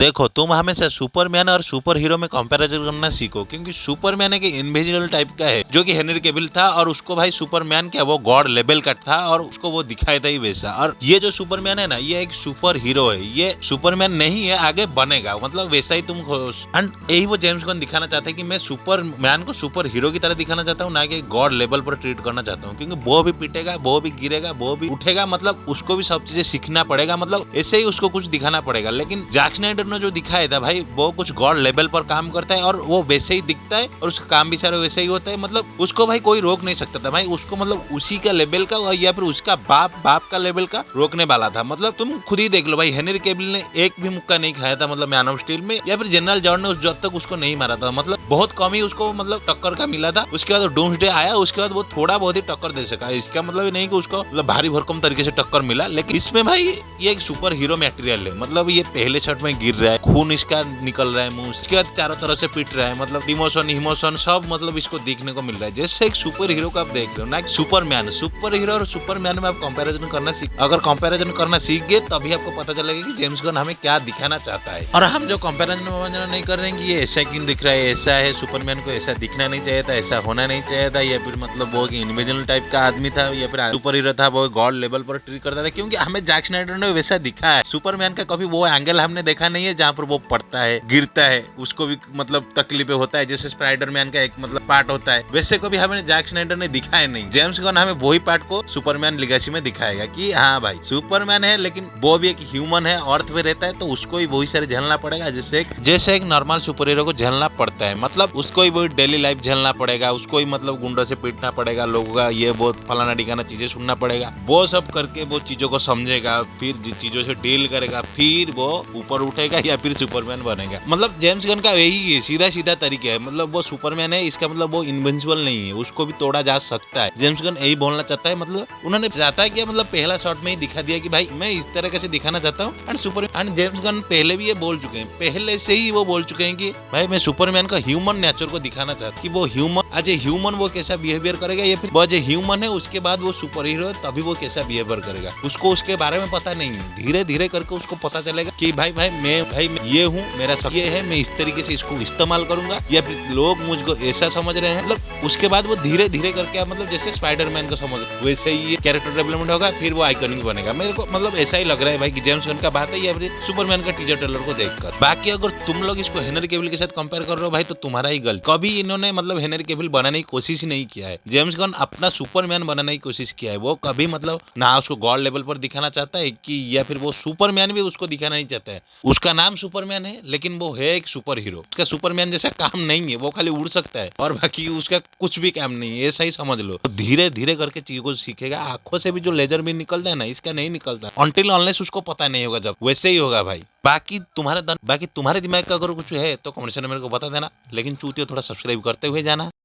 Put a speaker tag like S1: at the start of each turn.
S1: देखो, तुम हमेशा सुपरमैन और सुपर हीरो में कंपैरिजन करना सीखो, क्योंकि सुपरमैन एक इनविजिबल टाइप का है जो कि हेनरी केविल था, और उसको भाई सुपरमैन क्या वो गॉड लेवल का था और उसको वो दिखाया था ही वैसा। और ये जो सुपरमैन है ना, ये एक सुपर हीरो है, ये सुपरमैन नहीं है, आगे बनेगा, मतलब वैसा ही तुम एंड यही वो जेम्स गन दिखाना चाहते हैं कि मैं सुपरमैन को सुपर हीरो की तरह दिखाना चाहता हूँ, ना कि गॉड लेवल पर ट्रीट करना चाहता हूँ। क्योंकि वो भी पीटेगा, वो भी गिरेगा, वो भी उठेगा, मतलब उसको भी सब चीजें सीखना पड़ेगा, मतलब ऐसे ही उसको कुछ दिखाना पड़ेगा। लेकिन जैक स्नाइडर ने जो दिखाया था भाई, वो कुछ गॉड लेवल पर काम करता है और वो वैसे ही दिखता है और उसका काम भी सारा वैसे ही होता है, मतलब उसको भाई कोई रोक नहीं सकता था भाई, उसको मतलब उसी का लेवल का या फिर उसका बाप का लेवल का रोकने वाला था। मतलब तुम खुद ही देख लो भाई, हेनरी केविल ने एक भी मुक्का नहीं खाया था मतलब मैन ऑफ स्टील में, या फिर जनरल जॉन ने जब तक उसको नहीं मारा था, मतलब बहुत कम ही उसको मतलब टक्कर का मिला था। उसके बाद डूम्सडे आया, उसके बाद वो थोड़ा बहुत ही टक्कर दे सका। इसका मतलब नहीं कि उसको मतलब भारी भरकम तरीके से टक्कर मिला, लेकिन इसमें भाई ये एक सुपर हीरो मटेरियल है। मतलब ये पहले शॉट में गिर रहा है, खून इसका निकल रहा है मुंह, उसके बाद चारों तरफ से पिट रहा है, मतलब इमोशन सब मतलब इसको देखने को मिल रहा है, जैसे एक सुपर हीरो को आप देख रहे हो ना, सुपरमैन। सुपर हीरो और सुपरमैन में आप कंपैरिजन करना अगर कंपैरिजन करना सीख गए तभी आपको पता चलेगा कि जेम्स गन हमें क्या दिखाना चाहता है। और हम जो कंपैरिजन नहीं कर रहे हैं कि ये ऐसा क्यों दिख रहा है, ऐसा है, सुपरमैन को ऐसा दिखना नहीं चाहिए था, ऐसा होना नहीं चाहिए था, या फिर मतलब वो इनविजिबल टाइप का आदमी था, या फिर सुपर हीरो था वो गॉड लेवल पर ट्रीट करता था, क्योंकि हमें जैक स्नाइडर ने वैसा दिखा है। सुपरमैन का कभी वो एंगल हमने देखा नहीं है जहाँ पर वो पड़ता है, गिरता है, उसको भी मतलब तकलीफें होता है, जैसे स्पाइडरमैन का एक मतलब पार्ट होता है, वैसे को भी हमें जैक स्नाइडर ने दिखाया नहीं। जेम्स गन हमें वही पार्ट को सुपरमैन लिगेसी में दिखाएगा कि हाँ भाई सुपरमैन है, लेकिन वो भी एक ह्यूमन है, अर्थ पे रहता है, तो उसको भी वही सारे झेलना पड़ेगा जैसे एक नॉर्मल सुपर हीरो को झेलना पड़ता है। मतलब उसको ही वही डेली लाइफ झेलना पड़ेगा, उसको ही मतलब गुंडों से पीटना पड़ेगा, लोगों का ये वो फलाना डिगाना चीजें सुनना पड़ेगा, वो सब करके वो चीजों को समझेगा, फिर चीजों से डील करेगा, फिर वो ऊपर उठेगा या फिर सुपरमैन बनेगा। मतलब जेम्स गन का यही है, सीधा तरीका है। मतलब वो सुपरमैन है, इसका मतलब वो इनविंसिबल नहीं है, उसको भी तोड़ा जा सकता है। जेम्स गन यही बोलना चाहता है, मतलब उन्होंने चाहता है कि मतलब पहला शॉट में ही दिखा दिया कि भाई मैं इस तरह से दिखाना चाहता हूँ। एंड जेम्स गन पहले भी ये बोल चुके हैं, पहले से ही वो बोल चुके हैं कि भाई मैं सुपरमैन का ह्यूमन नेचर को दिखाना चाहता हूँ कि वो ह्यूमन एज ए ह्यूमन वो कैसा बिहेवियर करेगा, या फिर वो एज ए ह्यूमन है उसके बाद वो सुपर हीरो है तभी वो कैसा बिहेवियर करेगा, उसको उसके बारे में पता नहीं है। धीरे धीरे करके उसको पता चलेगा कि भाई मैं ये हूँ, मेरा सब ये है, मैं इस तरीके से इसको इस्तेमाल करूंगा, या फिर लोग मुझको ऐसा समझ रहे हैं। मतलब उसके बाद वो धीरे धीरे करके मतलब जैसे स्पाइडरमैन को समझ वैसे ही कैरेक्टर डेवलपमेंट होगा, फिर वो आइकॉनिक बनेगा। मेरे को मतलब ऐसा ही लग रहा है भाई कि जेम्स गन का बात है या फिर सुपरमैन का टीजर ट्रेलर को देखकर। बाकी अगर तुम लोग इसको हेनरी केविल के साथ कंपेयर कर रहे हो भाई, तो तुम्हारा ही गलत। कभी इन्होंने मतलब हेनरी केविल बनाने की कोशिश ही नहीं किया है। जेम्स गन अपना सुपरमैन बनाने की कोशिश किया है, वो कभी मतलब ना उसको गॉड लेवल पर दिखाना चाहता है कि या फिर वो सुपरमैन भी उसको दिखाना नहीं चाहता है। उसका नाम सुपरमैन है, लेकिन वो है एक सुपर हीरो। उसका सुपरमैन जैसा काम नहीं है, वो खाली उड़ सकता है और बाकी उसका कुछ भी काम नहीं है, ऐसा ही समझ लो। तो धीरे धीरे करके चीजों को सीखेगा। आंखों से भी जो लेजर भी निकलता है ना, इसका नहीं निकलता अनटिल अनलेस उसको पता नहीं होगा, जब वैसे ही होगा भाई। बाकी तुम्हारे दिमाग का अगर कुछ है तो कमेंट सेक्शन में मेरे को बता देना, लेकिन चूतिया थोड़ा सब्सक्राइब करते हुए जाना।